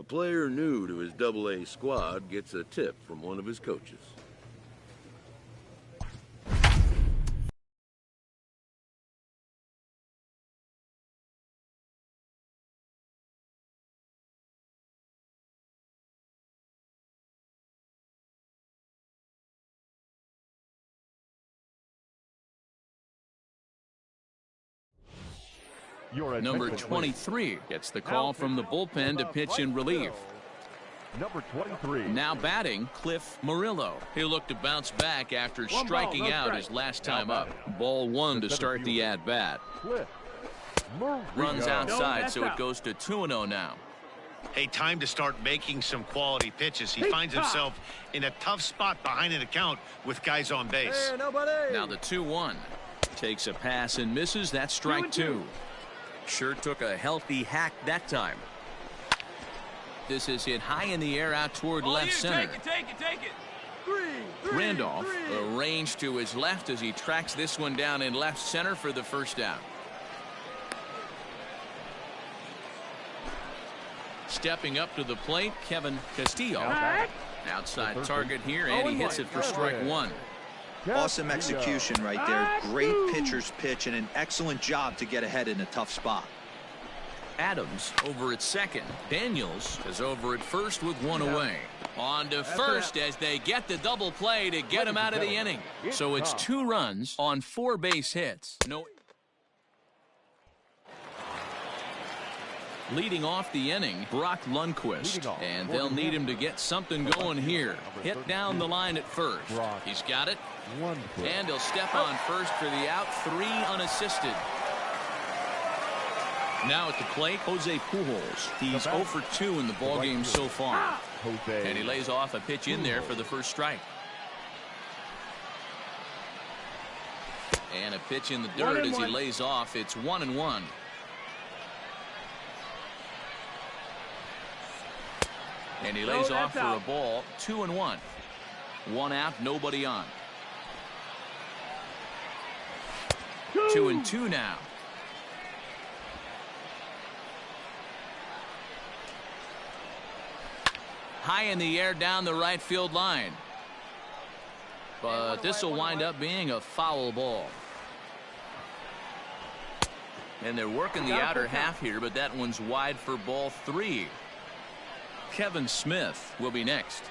player new to his Double-A squad gets a tip from one of his coaches. Number 23 gets the call from the bullpen to pitch in relief. Number 23. Now batting, Cliff Murillo. He'll look to bounce back after striking out his last time up. Ball 1 to start the at-bat. Runs outside, so it goes to 2-0 now. Hey, time to start making some quality pitches. He finds himself in a tough spot behind an account with guys on base. Now the 2-1. Takes a pass and misses. That's strike 2. Sure took a healthy hack that time. This is hit high in the air out toward left center. Take it. Randolph arranged to his left as he tracks this one down in left center for the first out. Stepping up to the plate, Kevin Castillo. Outside target here, and he hits it for strike 1. Awesome execution right there. Great pitcher's pitch and an excellent job to get ahead in a tough spot. Adams over at second. Daniels is over at first with 1 away. On to first as they get the double play to get him out of the inning. So it's 2 runs on 4 base hits. Leading off the inning, Brock Lundquist, and they'll need him to get something going here. Hit down the line at first. He's got it, and he'll step on first for the out, 3 unassisted. Now at the plate, Jose Pujols. He's 0 for 2 in the ballgame so far, and he lays off a pitch in there for the first strike. And a pitch in the dirt as he lays off. It's 1-1. And he lays off for a ball. 2-1. 1 out, nobody on. 2-2 now. High in the air down the right field line. But this will wind up being a foul ball. And they're working the outer half here, but that one's wide for ball 3. Kevin Smith will be next.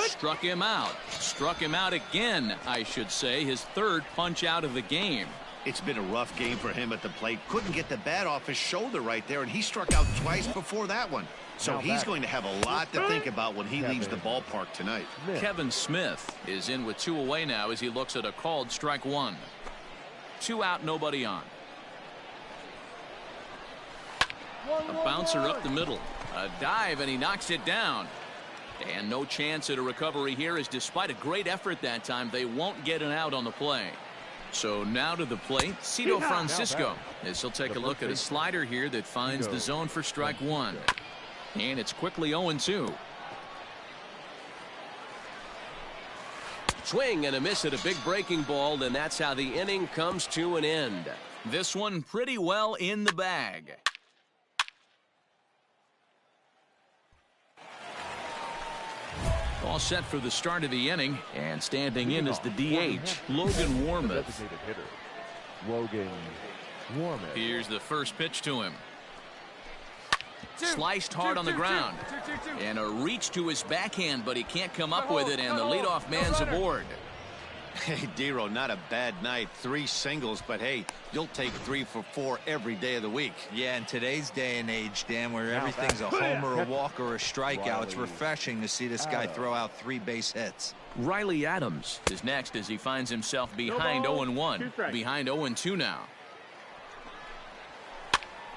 Struck him out. Struck him out again, I should say. His 3rd punch out of the game. It's been a rough game for him at the plate. Couldn't get the bat off his shoulder right there, and he struck out twice before that one. So he's going to have a lot to think about when he leaves the ballpark tonight. Kevin Smith is in with 2 away now as he looks at a called strike 1. 2 out, nobody on. A bouncer up the middle. A dive, and he knocks it down. And no chance at a recovery here, as despite a great effort that time, they won't get an out on the play. So now to the plate, Cito Francisco, as he'll take a look at a slider here that finds the zone for strike 1. And it's quickly 0-2. Swing and a miss at a big breaking ball, and that's how the inning comes to an end. This one pretty well in the bag. All set for the start of the inning, and standing in is the DH, Logan Warmoth. Here's the first pitch to him. Sliced hard on the ground. And a reach to his backhand, but he can't come up with it, and the leadoff man's aboard. Hey, Dero, not a bad night. 3 singles, but hey, you'll take 3 for 4 every day of the week. Yeah, in today's day and age, Dan, where everything's a homer, a walk, or a strikeout, it's refreshing to see this guy throw out 3 base hits. Riley Adams is next as he finds himself behind 0-1. Behind 0-2 now.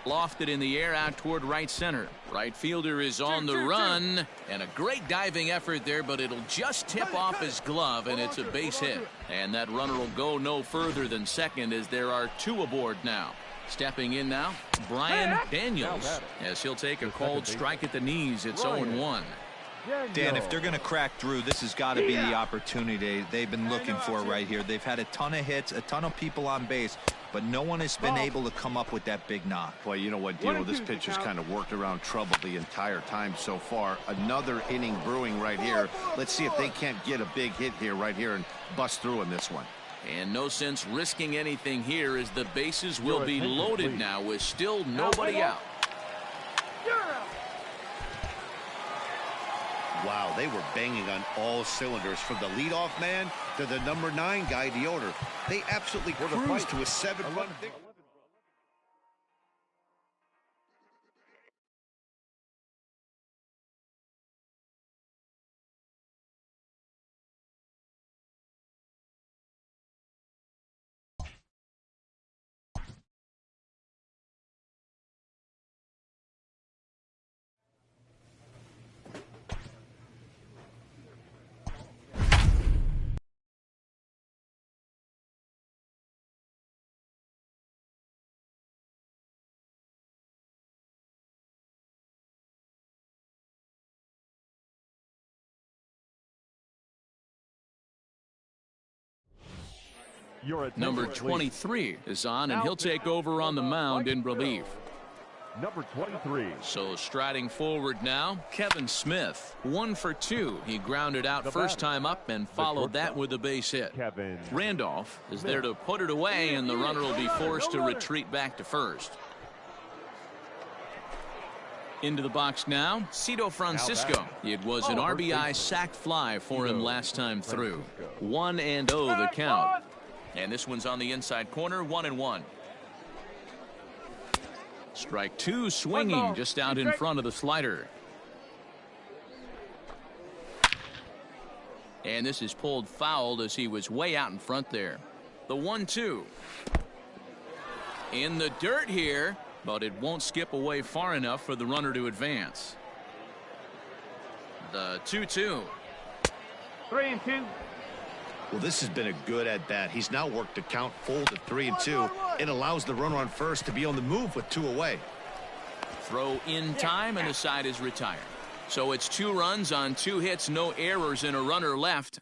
Lofted in the air out toward right center. Right fielder is on the run, and a great diving effort there, but it'll just tip off his glove, and it's a base hit. And that runner will go no further than second, as there are 2 aboard now. Stepping in now, Brian Daniels, as he'll take a cold strike at the knees. It's 0-1. Dan, if they're going to crack through, this has got to be the opportunity they've been looking for right here. They've had a ton of hits, a ton of people on base, but no one has been able to come up with that big knock. Boy, you know what, Dino, this pitch has kind of worked around trouble the entire time so far. Another inning brewing right here. Let's see if they can't get a big hit here right here and bust through in this one. And no sense risking anything here as the bases will be loaded now with still nobody out. Wow, they were banging on all cylinders from the leadoff man to the number 9 guy, the owner. They absolutely cruised to a 7-run victory. Number 23 is on, and he'll take over on the mound in relief. Number 23. So striding forward now, Kevin Smith. 1 for 2. He grounded out first time up and followed that with a base hit. Randolph is there to put it away, and the runner will be forced to retreat back to first. Into the box now, Cito Francisco. It was an RBI sac fly for him last time through. 1-0 the count. And this one's on the inside corner, 1-1. Strike 2 swinging just out in front of the slider. And this is pulled foul as he was way out in front there. The 1-2. In the dirt here, but it won't skip away far enough for the runner to advance. The 2-2. 3-2. Well, this has been a good at-bat. He's now worked the count full to 3-2. It allows the runner on first to be on the move with 2 away. Throw in time, and the side is retired. So it's 2 runs on 2 hits, no errors, and a runner left.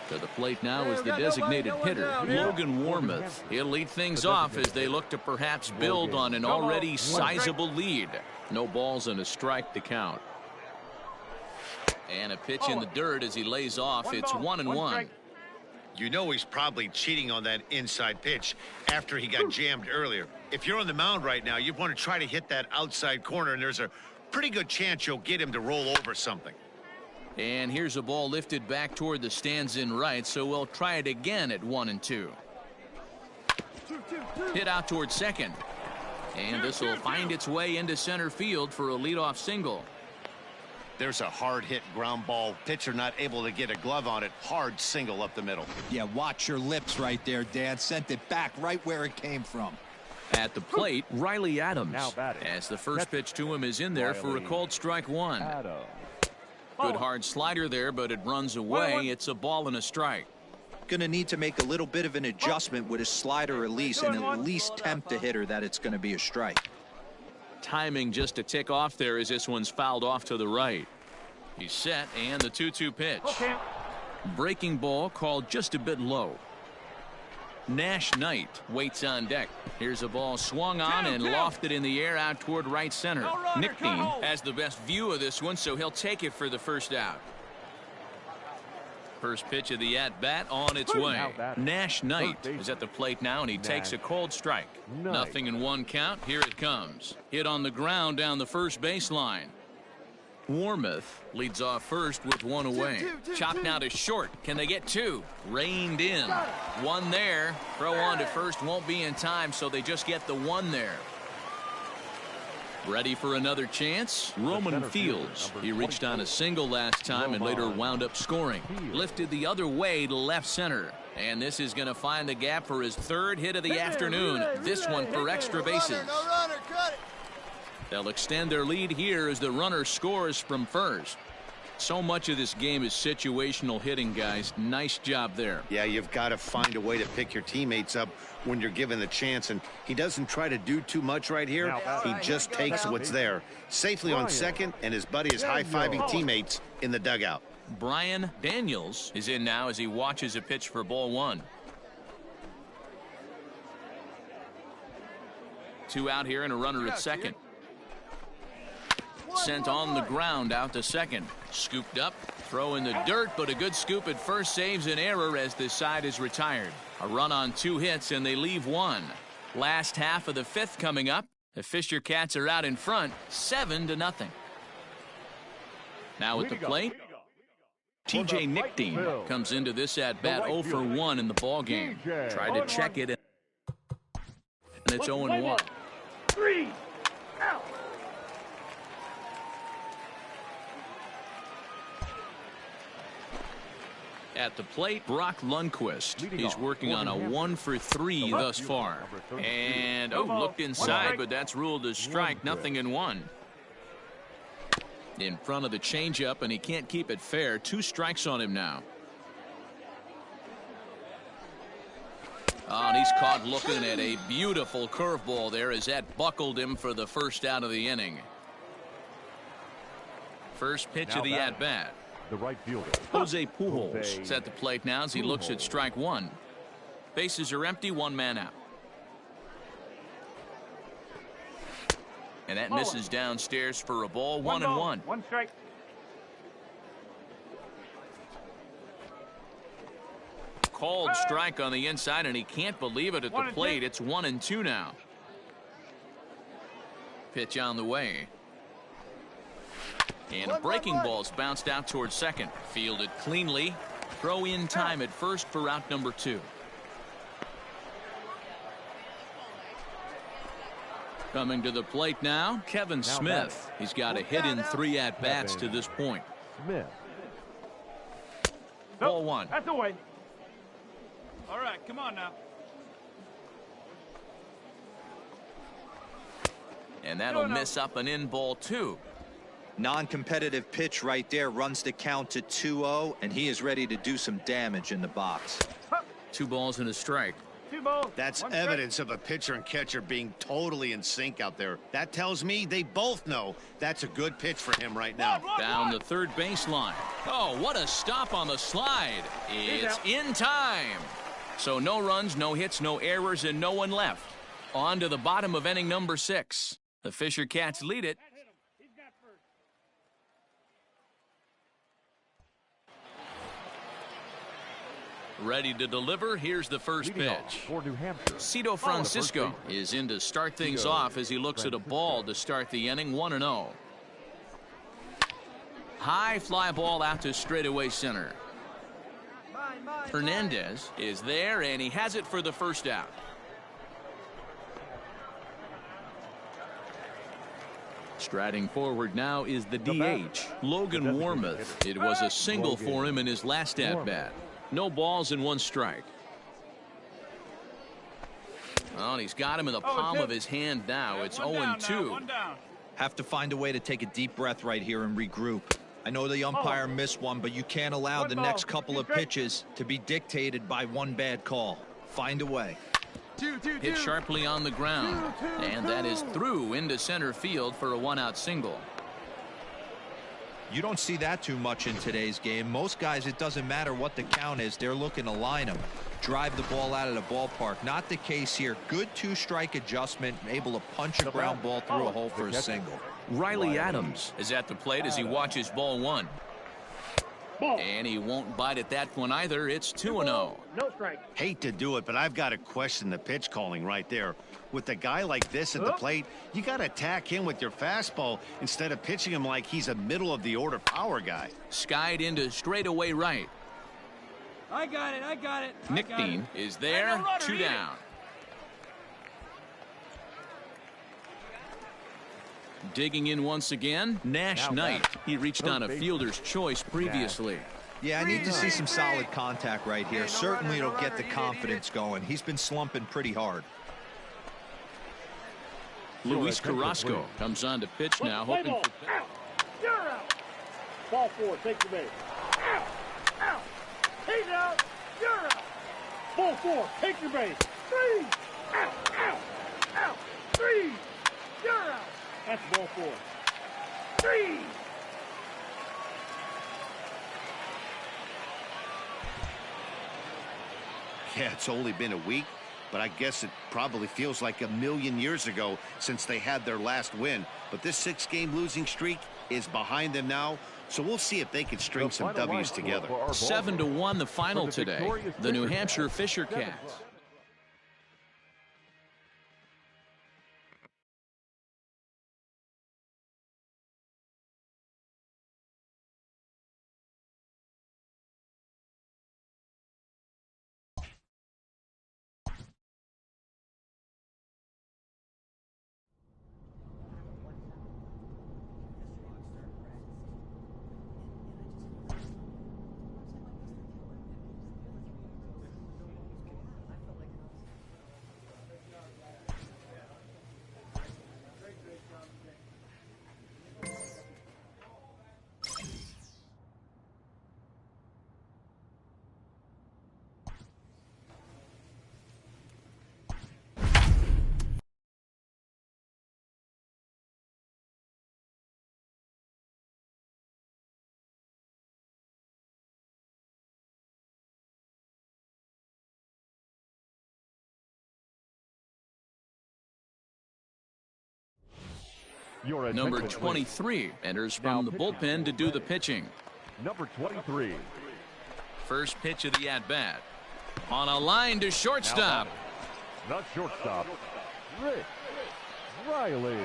To the plate now is the designated hitter, Logan Warmoth. He'll lead things off as they look to perhaps build on an already sizable lead. No balls and a strike to count. And a pitch in the dirt as he lays off. It's 1-1. You know he's probably cheating on that inside pitch after he got jammed earlier. If you're on the mound right now, you want to try to hit that outside corner, and there's a pretty good chance you'll get him to roll over something. And here's a ball lifted back toward the stands in right, so we'll try it again at 1-2. Hit out toward second. And this will find its way into center field for a leadoff single. There's a hard hit ground ball. Pitcher not able to get a glove on it. Hard single up the middle. Yeah, watch your lips right there, Dan. Sent it back right where it came from. At the plate, Riley Adams. As the first pitch to him is in there for a called strike 1. Good hard slider there, but it runs away. It's a ball and a strike. Going to need to make a little bit of an adjustment with his slider release and at least tempt the hitter that it's going to be a strike. Timing just a tick off there as this one's fouled off to the right. He's set, and the 2-2 pitch. Breaking ball called just a bit low. Nash Knight waits on deck. Here's a ball swung on and lofted in the air out toward right center. Nick Dean has the best view of this one, so he'll take it for the first out. First pitch of the at-bat on its way. Nash Knight is at the plate now, and he takes a cold strike. Nothing in 1 count. Here it comes. Hit on the ground down the first baseline. Warmoth leads off first with 1 away. Chopped now to short. Can they get 2? Reined in. 1 there. Throw on to first won't be in time, so they just get the 1 there. Ready for another chance? Roman Fields. He reached on a single last time and later wound up scoring. Lifted the other way to left center. And this is going to find the gap for his 3rd hit of the afternoon. This one for extra bases. They'll extend their lead here as the runner scores from first. So much of this game is situational hitting, guys. Nice job there. Yeah, you've got to find a way to pick your teammates up when you're given the chance, and he doesn't try to do too much right here. He just takes what's there. Safely on second, and his buddy is high-fiving teammates in the dugout. Brian Daniels is in now as he watches a pitch for ball one. 2 out here and a runner at second. Sent on the ground out to second. Scooped up. Throw in the dirt, but a good scoop at first saves an error as this side is retired. A run on 2 hits and they leave 1. Last half of the 5th coming up. The Fisher Cats are out in front 7-0. Now at the plate, TJ Nickdean comes into this at bat 0 for 1 in the ball game. Tried to check it, and it's 0-1. 3 out. At the plate, Brock Lundquist. He's working on a 1 for 3 thus far. And, looked inside, but that's ruled a strike. Nothing in 1. In front of the changeup, and he can't keep it fair. 2 strikes on him now. And he's caught looking at a beautiful curveball there as that buckled him for the first out of the inning. First pitch of the at-bat. The right fielder, Jose Pujols, is at the plate now as he looks at strike 1. Bases are empty, 1 man out. And that misses downstairs for a ball, 1-1. 1 strike. Called strike on the inside, and he can't believe it at the plate. It's 1-2 now. Pitch on the way. And a breaking ball's bounced out towards second. Fielded cleanly. Throw in time at first for out number 2. Coming to the plate now, Kevin Smith. He's got a hit in 3 at-bats to this point. Smith. Ball 1. That's away. All right, come on now. And that'll miss up and in ball 2. Non-competitive pitch right there, runs the count to 2-0, and he is ready to do some damage in the box. 2 balls and a strike. 2 balls. That's 1 evidence of a pitcher and catcher being totally in sync out there. That tells me they both know that's a good pitch for him right now. Down the third baseline. Oh, what a stop on the slide. It's in time. So no runs, no hits, no errors, and no one left. On to the bottom of inning number 6. The Fisher Cats lead it. Ready to deliver. Here's the first pitch. For New Hampshire, Cito Francisco is in to start things off as he looks at a ball to start the inning. 1-0. High fly ball out to straightaway center. Hernandez is there, and he has it for the first out. Striding forward now is the DH, Logan Warmoth. It was a single for him in his last at-bat. No balls and 1 strike. Oh, and he's got him in the palm of his hand now. It's 0-2. Have to find a way to take a deep breath right here and regroup. I know the umpire missed one, but you can't allow the next couple of pitches to be dictated by 1 bad call. Find a way. Hit sharply on the ground, and that is through into center field for a 1-out single. You don't see that too much in today's game. Most guys, it doesn't matter what the count is. They're looking to line them, drive the ball out of the ballpark. Not the case here. Good 2-strike adjustment, able to punch a ground ball through a hole for a single. Riley Adams is at the plate as he watches ball 1. And he won't bite at that one either. It's 2-0. No strike. Hate to do it, but I've got to question the pitch calling right there. With a guy like this at the plate, you got to attack him with your fastball instead of pitching him like he's a middle-of-the-order power guy. Skied into straightaway right. I got it. Nickdean is there. 2 down. Digging in once again, Nash Knight. He reached on a fielder's choice previously. Yeah, I need to see some solid contact right here. Certainly it'll get the confidence going. He's been slumping pretty hard. Luis Carrasco comes on to pitch now, hoping for... You're out. Ball 4, take the base. Out. He's out. You're out. Ball 4, take your base. 3. Out. 3. You're out. That's ball 4. 3. Yeah, it's only been a week, but I guess it probably feels like a million years ago since they had their last win. But this 6-game losing streak is behind them now, so we'll see if they can string some W's together. 7-1 the final today. The New Hampshire Fisher Cats. Number 23 enters from the bullpen to do the pitching. Number 23. First pitch of the at-bat. On a line to shortstop. Not shortstop. Rick Riley.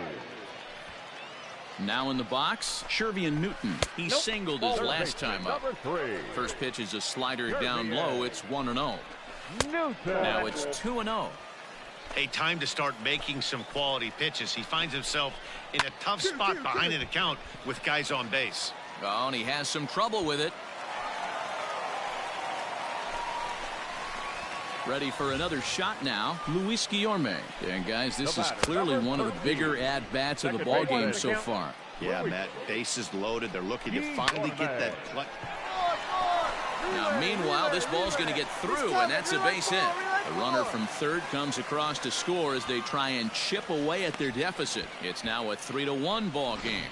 Now in the box, Shervian Newton. He singled his last time up. First pitch is a slider down low. It's 1-0. Now it's 2-0. A time to start making some quality pitches. He finds himself in a tough spot behind an account with guys on base. Oh, and he has some trouble with it. Ready for another shot now, Luis Guillorme. And guys, this is clearly one of the bigger at-bats of the ballgame so far. Yeah, Matt, bases loaded. They're looking to finally get that. Now, meanwhile, this ball's going to get through, and that's a base hit. A runner from third comes across to score as they try and chip away at their deficit. It's now a 3-1 ball game.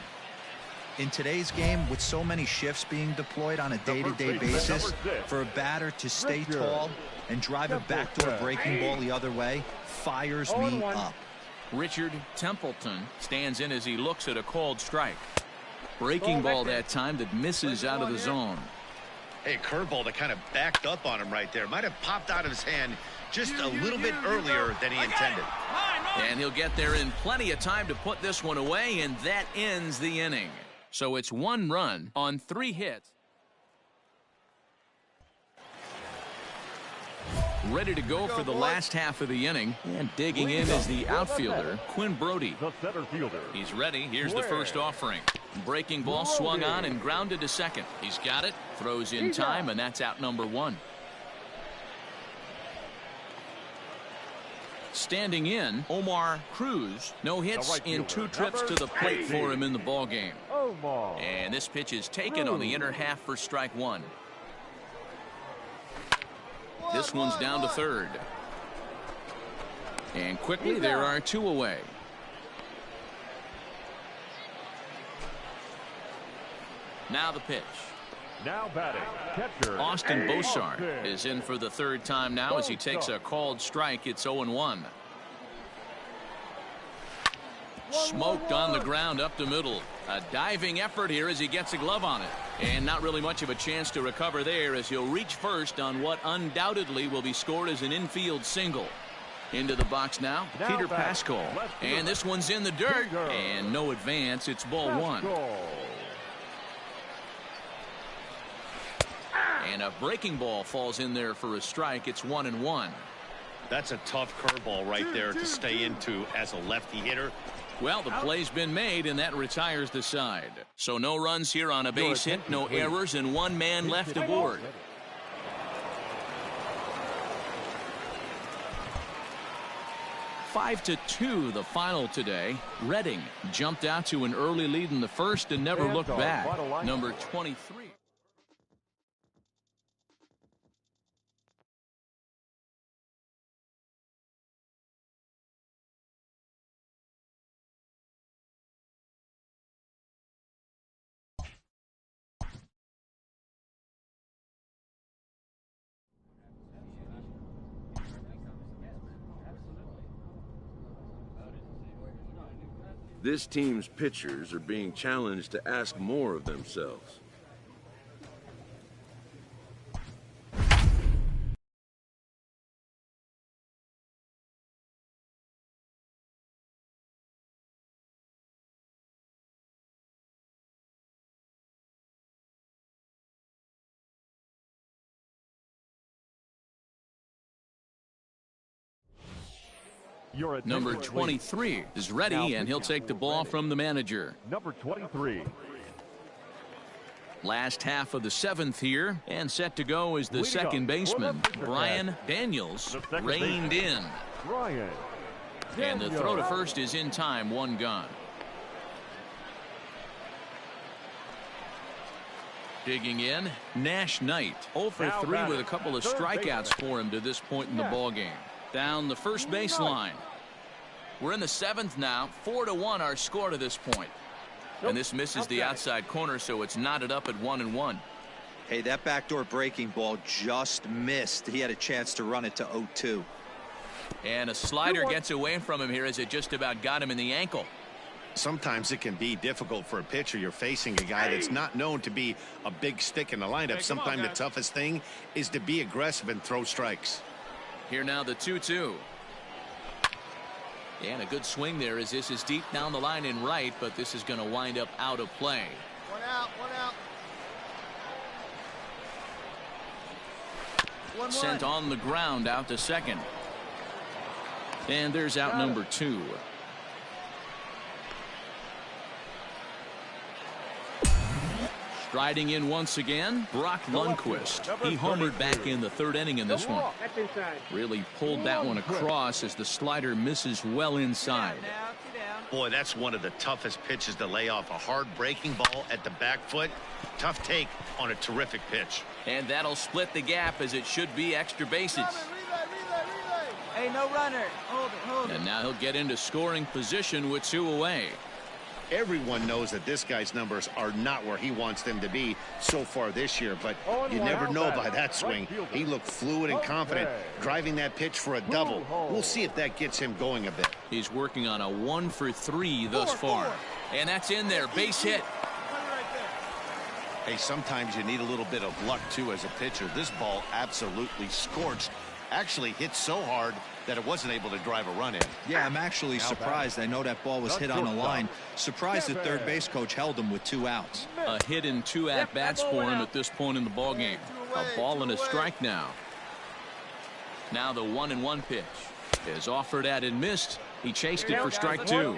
In today's game, with so many shifts being deployed on a day-to-day basis, for a batter to stay tall and drive a backdoor breaking ball the other way fires me up. Richard Templeton stands in as he looks at a called strike. Breaking ball that time that misses out of the zone. Hey, curveball that kind of backed up on him right there. Might have popped out of his hand just a little bit earlier than he intended. And he'll get there in plenty of time to put this one away, and that ends the inning. So it's 1 run on 3 hits. Ready to go for the last half of the inning, and digging in is the outfielder, Quinn Brody. The center fielder. He's ready. Here's the first offering. Breaking ball swung on and grounded to second. He's got it, throws in time, and that's out number 1. Standing in, Omar Cruz. No hits in 2 trips to the plate for him in the ballgame. And this pitch is taken on the inner half for strike 1. This one's down to third. And quickly there are 2 away. Now the pitch. Now batting, catcher Austin Bosart is in for the 3rd time now as he takes a called strike. It's 0-1. Smoked on the ground up the middle. A diving effort here as he gets a glove on it. And not really much of a chance to recover there as he'll reach first on what undoubtedly will be scored as an infield single. Into the box now, Peter Pascal. And this one's in the dirt. And no advance. It's ball 1. And a breaking ball falls in there for a strike. It's 1-1. That's a tough curveball right there to stay into as a lefty hitter. Well, the play's been made, and that retires the side. So no runs here on a base hit, no errors, and 1 man left aboard. Five to 2 the final today. Redding jumped out to an early lead in the first and never looked back. Number 23. This team's pitchers are being challenged to ask more of themselves. Number 23 is ready, and he'll take the ball from the manager. Number 23. Last half of the 7th here, and set to go is the second baseman, Brian Daniels, reined in. Brian And the throw to first is in time, one gone. Digging in, Nash Knight, 0 for 3 with a couple of strikeouts for him to this point in the ballgame. Down the first baseline. We're in the 7th now. 4-1 our score to this point. And this misses the outside corner, so it's knotted up at 1-1. Hey, that backdoor breaking ball just missed. He had a chance to run it to 0-2. And a slider gets away from him here as it just about got him in the ankle. Sometimes it can be difficult for a pitcher. You're facing a guy that's not known to be a big stick in the lineup. Sometimes the toughest thing is to be aggressive and throw strikes. Here now the 2-2. And a good swing there as this is deep down the line in right, but this is going to wind up out of play. One out, one out. Sent on the ground out to second. And there's out number 2. Striding in once again, Brock Lundquist. He homered back in the 3rd inning in this one. Really pulled that one across as the slider misses well inside. Boy, that's one of the toughest pitches to lay off. A hard breaking ball at the back foot. Tough take on a terrific pitch. And that'll split the gap as it should be extra bases. Hey, no runner. Hold it. And now he'll get into scoring position with 2 away. Everyone knows that this guy's numbers are not where he wants them to be so far this year, but you never know by that swing. He looked fluid and confident, driving that pitch for a double. We'll see if that gets him going a bit. He's working on a 1 for 3 thus far. And that's in there. Base hit. Hey, sometimes you need a little bit of luck, too, as a pitcher. This ball absolutely scorched. Actually hit so hard that it wasn't able to drive a run in. Yeah, I'm actually surprised. I know that ball was hit on the line. Surprised the third base coach held him with 2 outs. A hit and 2 at-bats for him at this point in the ballgame. A ball and a strike now. Now the 1-1 pitch is offered at and missed. He chased it for strike 2.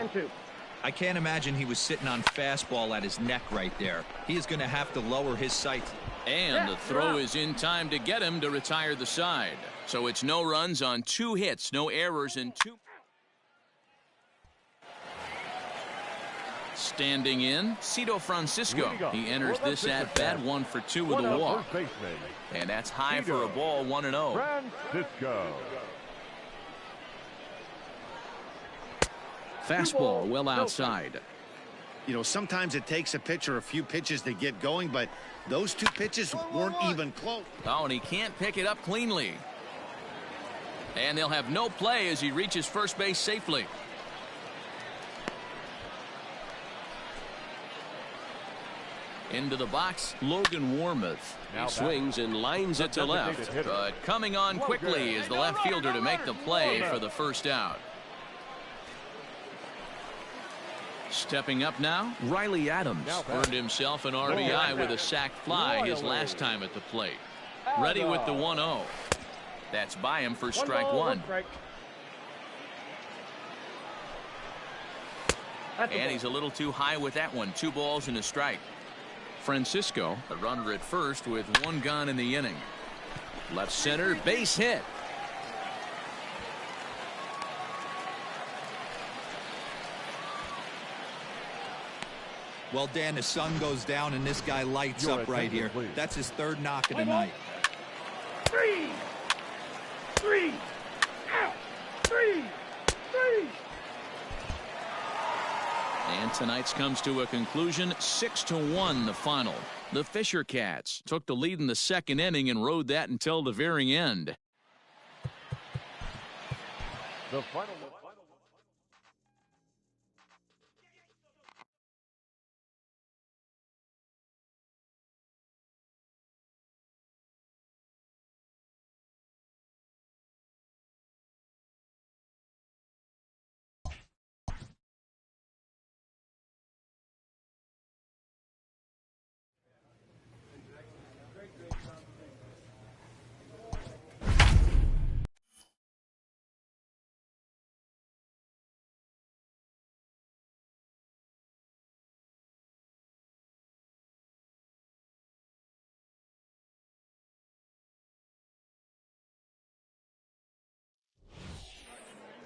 I can't imagine he was sitting on fastball at his neck right there. He is going to have to lower his sights. And the throw is in time to get him to retire the side. So it's no runs on 2 hits, no errors, and 2. Standing in, Cito Francisco. He enters this at bat 1 for 2 with a walk. And that's high for a ball, 1-0. Francisco. Fastball well outside. You know, sometimes it takes a pitcher a few pitches to get going, but those 2 pitches weren't even close. Oh, and he can't pick it up cleanly. And they'll have no play as he reaches first base safely. Into the box, Logan Warmoth. He swings and lines it to left. But coming on quickly is the left fielder to make the play for the first out. Stepping up now, Riley Adams earned himself an RBI with a sac fly his last time at the plate. Ready with the 1-0. That's by him for strike 1. And he's a little too high with that one. 2 balls and a strike. Francisco, the runner at first with 1 gone in the inning. Left center, base hit. Well, Dan, the sun goes down and this guy lights up right here. That's his 3rd knock of the night. 3 out. 3. And tonight's comes to a conclusion, 6-1 the final. The Fisher Cats took the lead in the 2nd inning and rode that until the very end. The final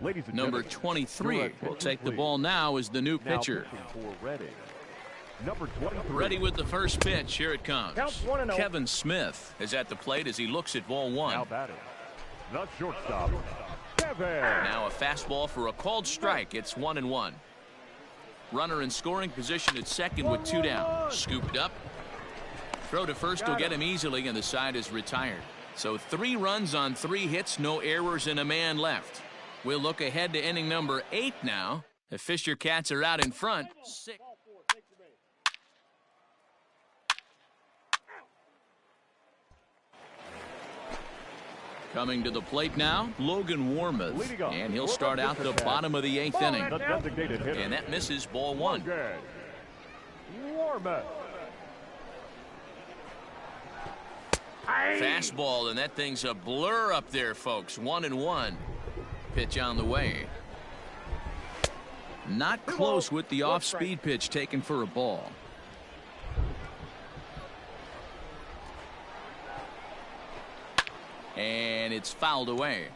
Ladies and Number gentlemen, 23 will take the ball now as the new now pitcher. pitching for Reading, number 23. Ready with the first pitch. Here it comes. Count 1-0. Kevin Smith is at the plate as he looks at ball one. Now batting, the shortstop, Kevin. Now a fastball for a called strike. It's 1-1. Runner in scoring position at second with 2 down. Scooped up. Throw to first will get him easily, and the side is retired. So 3 runs on 3 hits, no errors, and a man left. We'll look ahead to inning number 8 now. The Fisher Cats are out in front. 6. Coming to the plate now, Logan Warmoth, and he'll start out the bottom of the 8th inning. The designated hitter. And that misses ball 1. Logan Warmoth. Fastball, and that thing's a blur up there, folks. 1-1. Pitch on the way. Not close with the off-speed pitch taken for a ball. And it's fouled away.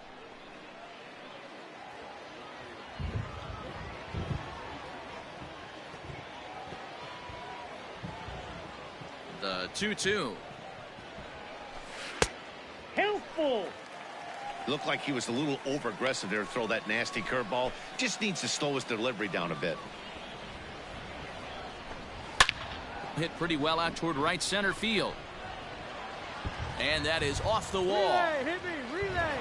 The 2-2. Helpful. Looked like he was a little over aggressive there to throw that nasty curveball. Just needs to slow his delivery down a bit. Hit pretty well out toward right center field. And that is off the wall. Relay, hit me, relay.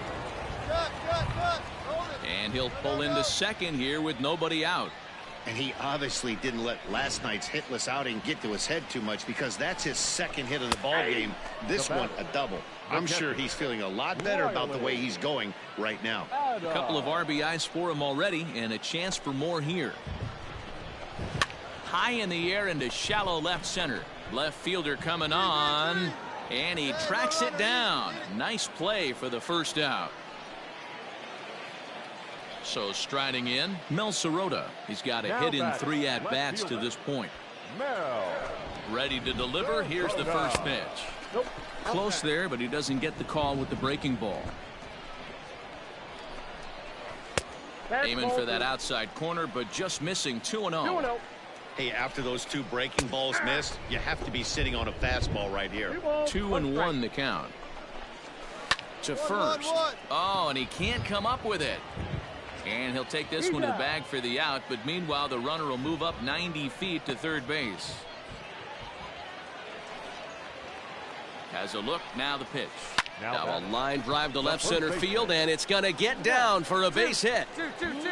Hold it. And he'll pull into second here with nobody out. And he obviously didn't let last night's hitless outing get to his head too much, because that's his 2nd hit of the ball game. This one a double. I'm sure he's feeling a lot better about the way he's going right now. A couple of RBIs for him already, and a chance for more here. High in the air into shallow left center. Left fielder coming on, and he tracks it down. Nice play for the first out. So striding in, Mel Sirota. He's got a hit in 3 at-bats to this point. Ready to deliver. Here's the first pitch. Close there, but he doesn't get the call with the breaking ball. Aiming for that outside corner, but just missing 2-0. Hey, after those 2 breaking balls missed, you have to be sitting on a fastball right here. 2-1 the count. To first. Oh, and he can't come up with it. And he'll take this one to the bag for the out, but meanwhile the runner will move up 90 feet to third base. Has a look, now the pitch. Now a line drive to left center field, and it's going to get down for a base hit.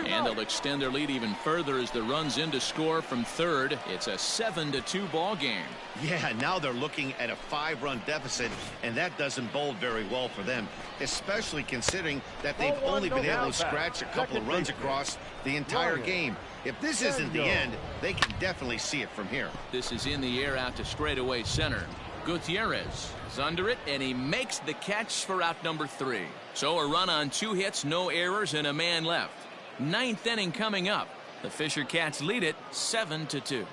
And they'll extend their lead even further as the run's in to score from third. It's a 7-2 ball game. Yeah, now they're looking at a 5-run deficit, and that doesn't bode very well for them, especially considering that they've only been able to scratch a couple of runs across the entire game. If this isn't the end, they can definitely see it from here. This is in the air out to straightaway center. Gutierrez is under it, and he makes the catch for out number 3. So a run on 2 hits, no errors, and a man left. 9th inning coming up. The Fisher Cats lead it 7-2.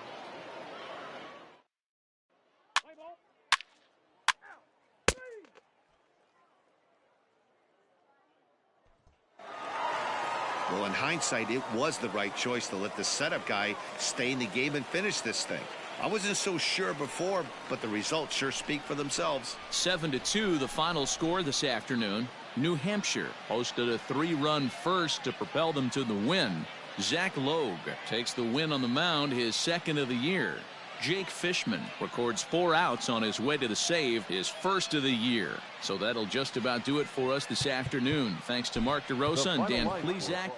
Well, in hindsight, it was the right choice to let the setup guy stay in the game and finish this thing. I wasn't so sure before, but the results sure speak for themselves. 7-2 the final score this afternoon. New Hampshire hosted a 3-run first to propel them to the win. Zach Logue takes the win on the mound, his 2nd of the year. Jake Fishman records 4 outs on his way to the save, his 1st of the year. So that'll just about do it for us this afternoon. Thanks to Mark DeRosa and Dan Plesac.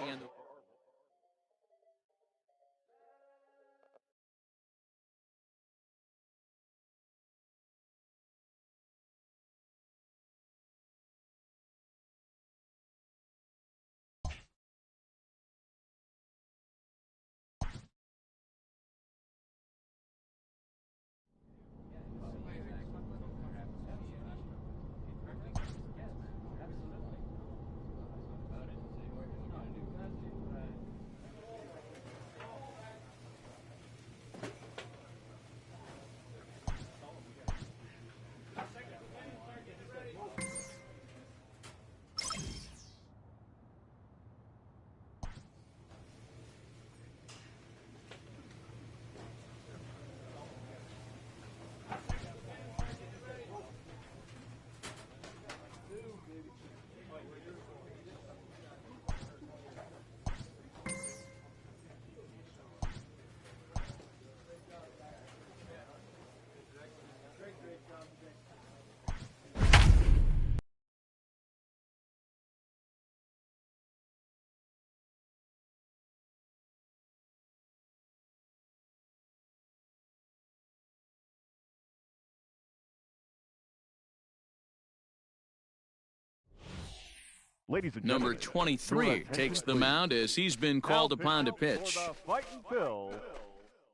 Ladies and Number gentlemen, 23 your attention, takes the please. mound as he's been called upon to pitch. For the Fighting Phil,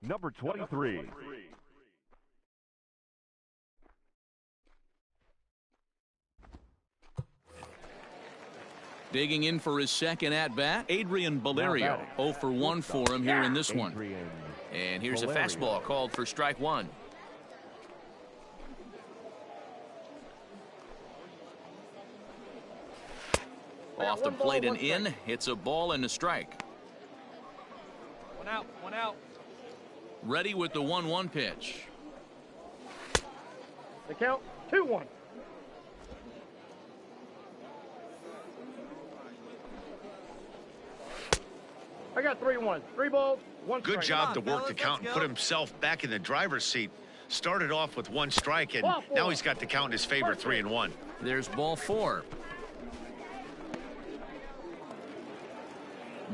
number 23. Digging in for his second at-bat, Adrian Valerio. 0 for 1 for him here in this one. Adrian And here's a Valerio. fastball called for strike one. Off the plate and in. It's a ball and a strike. One out, one out. Ready with the 1-1 pitch. The count, 2-1. I got 3-1. 3 balls, 1 strike. Good job to Come on, work the fellas, count and let's put go. himself back in the driver's seat. Started off with 1 strike, and Ball four. now he's got the count in his favor, 3-1. There's ball 4.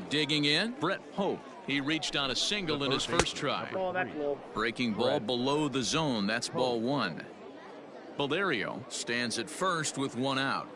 Digging in, Brett Hope. He reached on a single in his first try. Oh, that's low. Breaking ball below the zone. That's ball 1. Valerio stands at first with 1 out.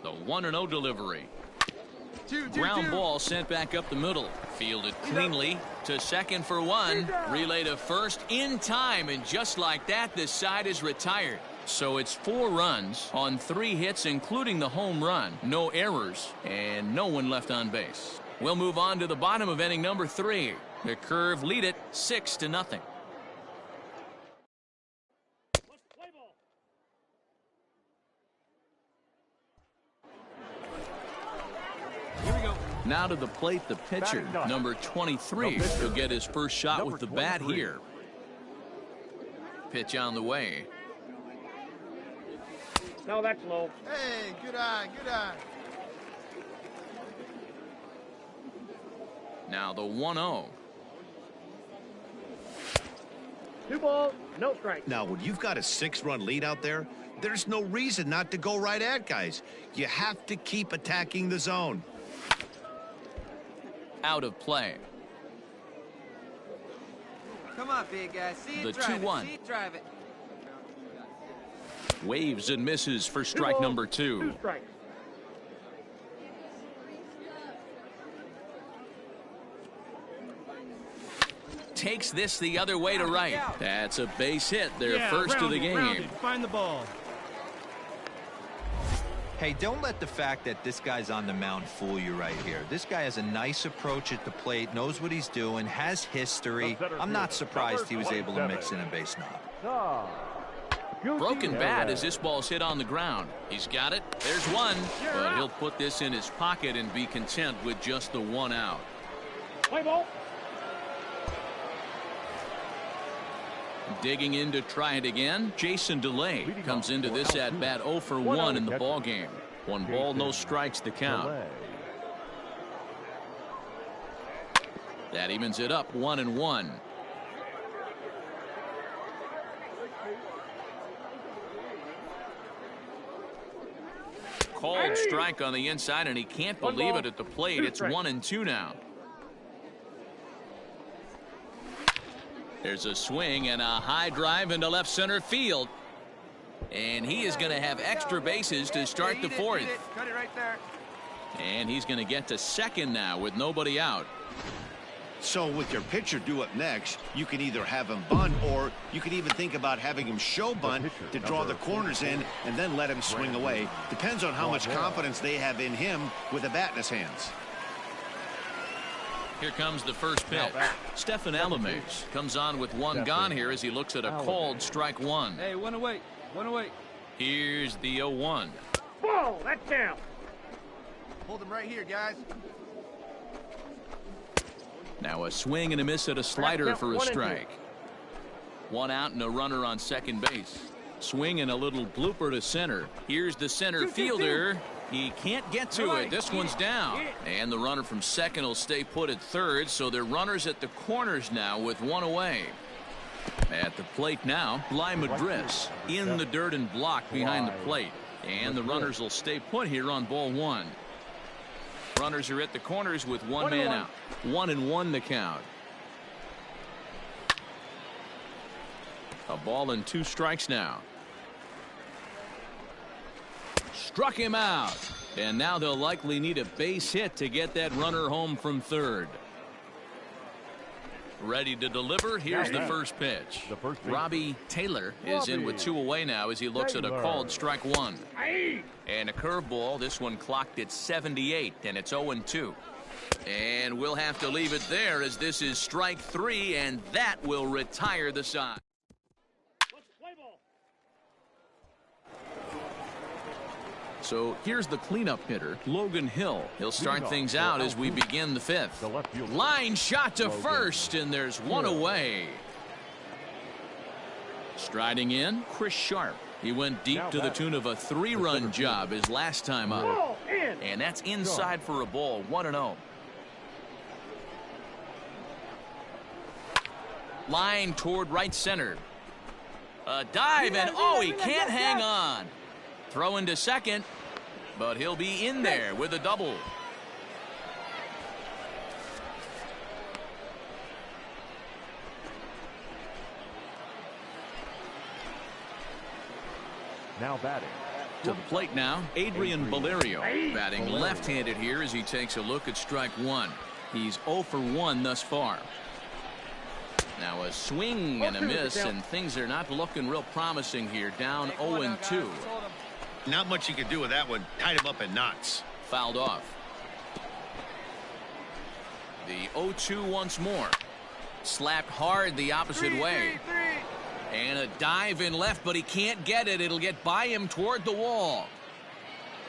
The 1-0 delivery. Ground ball sent back up the middle. Fielded cleanly to second for 1. Relay to first in time, and just like that, this side is retired. So it's 4 runs on 3 hits, including the home run. No errors, and no one left on base. We'll move on to the bottom of inning number 3. The Curve lead it 6-0. Now to the plate, the pitcher, number 23, will get his first shot with the bat here. Pitch on the way. No, that's low. Hey, good eye, good eye. Now the 1-0. 2 balls, no strike. Now, when you've got a 6-run lead out there, there's no reason not to go right at guys. You have to keep attacking the zone. Out of play. Come on, big guy. See The it, drive 2-1. it. See it, drive it. Waves and misses for 2 strike balls, number 2 2. strikes. Takes this the other way to right. That's a base hit. Their first of the game. Find the ball. Hey, don't let the fact that this guy's on the mound fool you right here. This guy has a nice approach at the plate, knows what he's doing, has history. I'm not surprised he was able to mix in a base knob. Broken bat as this ball's hit on the ground. He's got it. There's 1. But he'll put this in his pocket and be content with just the 1 out. Play ball. Digging in to try it again. Jason DeLay comes into this at bat 0 for 1 in the ball game. 1 ball, no strikes to count. That evens it up 1-1. called strike on the inside, and he can't believe it at the plate. It's 1-2 now. There's a swing and a high drive into left center field. And he is going to have extra bases to start the fourth. Cut it right there. And he's going to get to second now with nobody out. So with your pitcher due up next, you can either have him bunt, or you can even think about having him show bunt to draw the corners in and then let him swing away. Depends on how much confidence they have in him with a bat in his hands. Here comes the first pitch. Stephen Alamez comes on with one gone here as he looks at a called strike one. Hey, one away. One away. Here's the 0-1. Whoa, that's down. Hold him right here, guys. Now a swing and a miss at a slider for a strike. One out and a runner on second base. Swing and a little blooper to center. Here's the center fielder. He can't get to it. This one's down. And the runner from second will stay put at third, so they're runners at the corners now with one away. At the plate now, Bly Madris in the dirt and blocked behind the plate. And the runners will stay put here on ball one. Runners are at the corners with one man out. 1-1 the count. A ball and 2 strikes now. Struck him out. And now they'll likely need a base hit to get that runner home from third. Ready to deliver. Here's the first pitch. Robbie Taylor is in with 2 away now as he looks at a called strike one. And a curveball. This one clocked at 78, and it's 0-2. And we'll have to leave it there as this is strike 3, and that will retire the side. So here's the cleanup hitter, Logan Hill. He'll start things out as we begin the 5th. Line shot to first, and there's one away. Striding in, Chris Sharp. He went deep to the tune of a 3-run job his last time up. And that's inside for a ball, 1-0. Line toward right center. A dive, and oh, he can't hang on. Throw into second, but he'll be in there with a double. Now batting. To the plate now, Adrian Valerio, batting left-handed here as he takes a look at strike one. He's 0 for 1 thus far. Now a swing and a miss, and things are not looking real promising here. Down 0-2. Not much you can do with that one. Tied him up in knots. Fouled off. The 0-2 once more. Slapped hard the opposite way. And a dive in left, but he can't get it. It'll get by him toward the wall.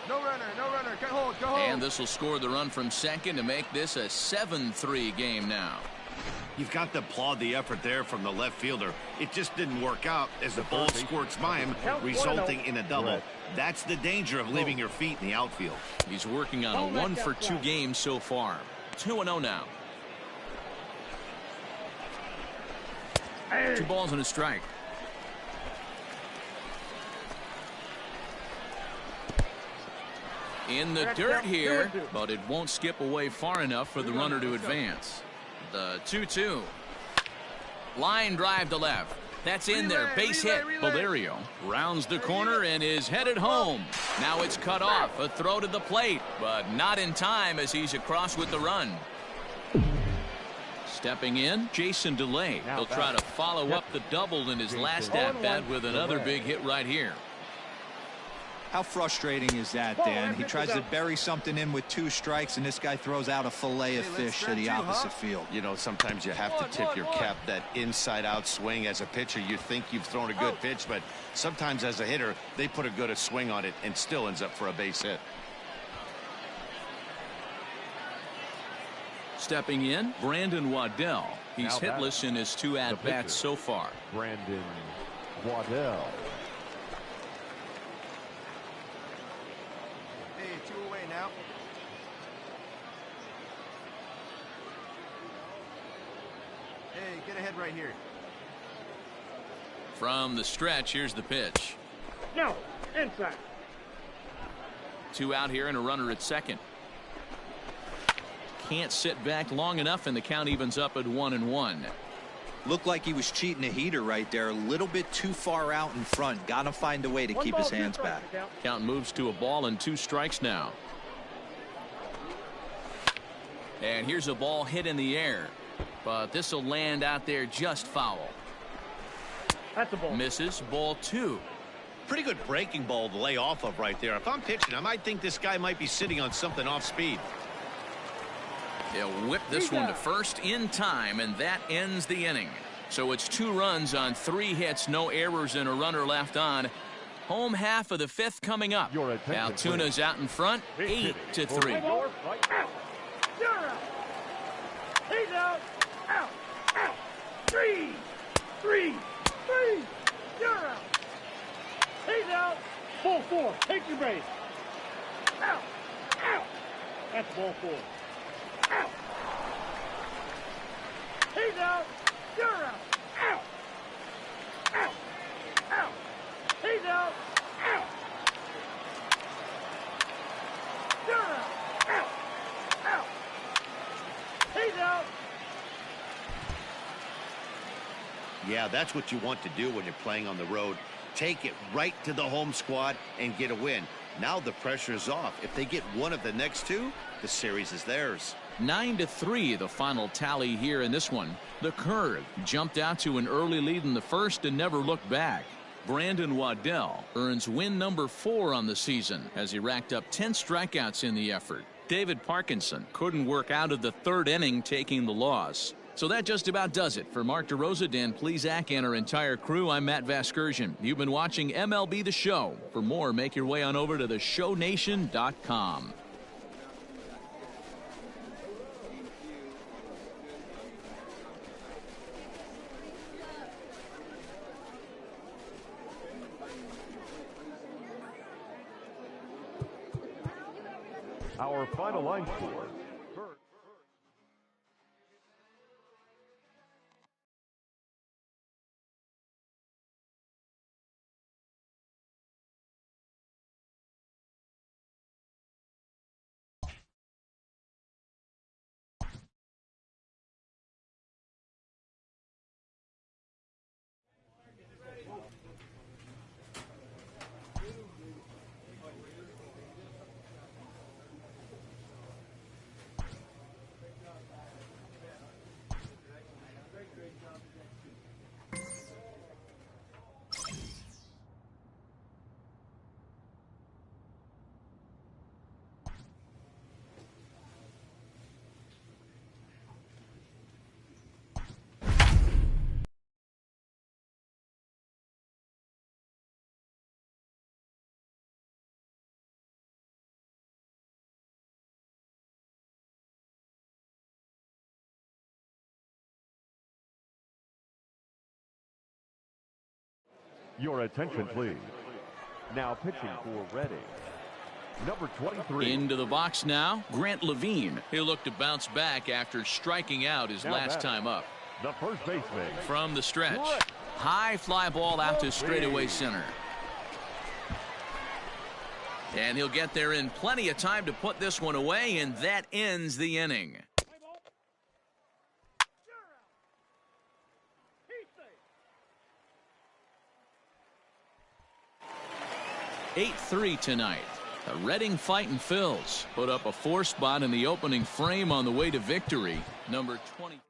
No runner, no runner. Go hold, go hold. And this will score the run from second to make this a 7-3 game now. You've got to applaud the effort there from the left fielder. It just didn't work out as the ball squirts by him, resulting in a double. That's the danger of leaving your feet in the outfield. He's working on a 1 for 2 game so far. 2-0 now. 2 balls and a strike. In the dirt here, but it won't skip away far enough for the runner to advance. The 2-2. Line drive to left. That's in there. Base hit. Valerio rounds the corner and is headed home. Now it's cut off. A throw to the plate, but not in time as he's across with the run. Stepping in, Jason DeLay. He'll try to follow up the double in his last at-bat with another big hit right here. How frustrating is that, Dan? He tries to bury something in with 2 strikes, and this guy throws out a fillet of fish to the opposite field. You know, sometimes you have to tip your cap. That inside-out swing as a pitcher, you think you've thrown a good pitch, but sometimes as a hitter, they put a good swing on it and still ends up for a base hit. Stepping in, Brandon Waddell. He's hitless in his 2 at-bats so far. Brandon Waddell. Hey, 2 away now. Hey, get ahead right here. From the stretch, here's the pitch. No, inside. 2 out here and a runner at second. Can't sit back long enough, and the count evens up at 1-1. Looked like he was cheating a heater right there. A little bit too far out in front. Got to find a way to keep his hands back. Count moves to a ball and 2 strikes now. And here's a ball hit in the air, but this will land out there just foul. That's a ball. Misses. Ball 2. Pretty good breaking ball to lay off of right there. If I'm pitching, I might think this guy might be sitting on something off speed. He'll whip this one to first in time, and that ends the inning. So it's 2 runs on 3 hits, no errors, and a runner left on. Home half of the 5th coming up. Altuna's out in front, 8-3. Out. You're out. He's out. Out. Out. 3. You're out. He's out. Ball 4. Take your base. Out. That's ball 4. Out. He's out. You're out. Out. He's out. You're out. He's out. Yeah, that's what you want to do when you're playing on the road. Take it right to the home squad and get a win. Now the pressure is off. If they get one of the next 2, the series is theirs. 9-3 the final tally here in this one. The Curve jumped out to an early lead in the first and never looked back. Brandon Waddell earns win number 4 on the season as he racked up 10 strikeouts in the effort. David Parkinson couldn't work out of the 3rd inning, taking the loss. So that just about does it. For Mark DeRosa, Dan Plesac, and our entire crew, I'm Matt Vasgersian. You've been watching MLB The Show. For more, make your way on over to theshownation.com. Our final line score. Your attention, please. Now pitching for Reading, number 23. Into the box now, Grant Levine. He'll look to bounce back after striking out his last time up. The first baseman. From the stretch. High fly ball out to straightaway center. And he'll get there in plenty of time to put this one away, and that ends the inning. 8-3 tonight. The Reading Fightin' Phils put up a 4 spot in the opening frame on the way to victory. Number 20.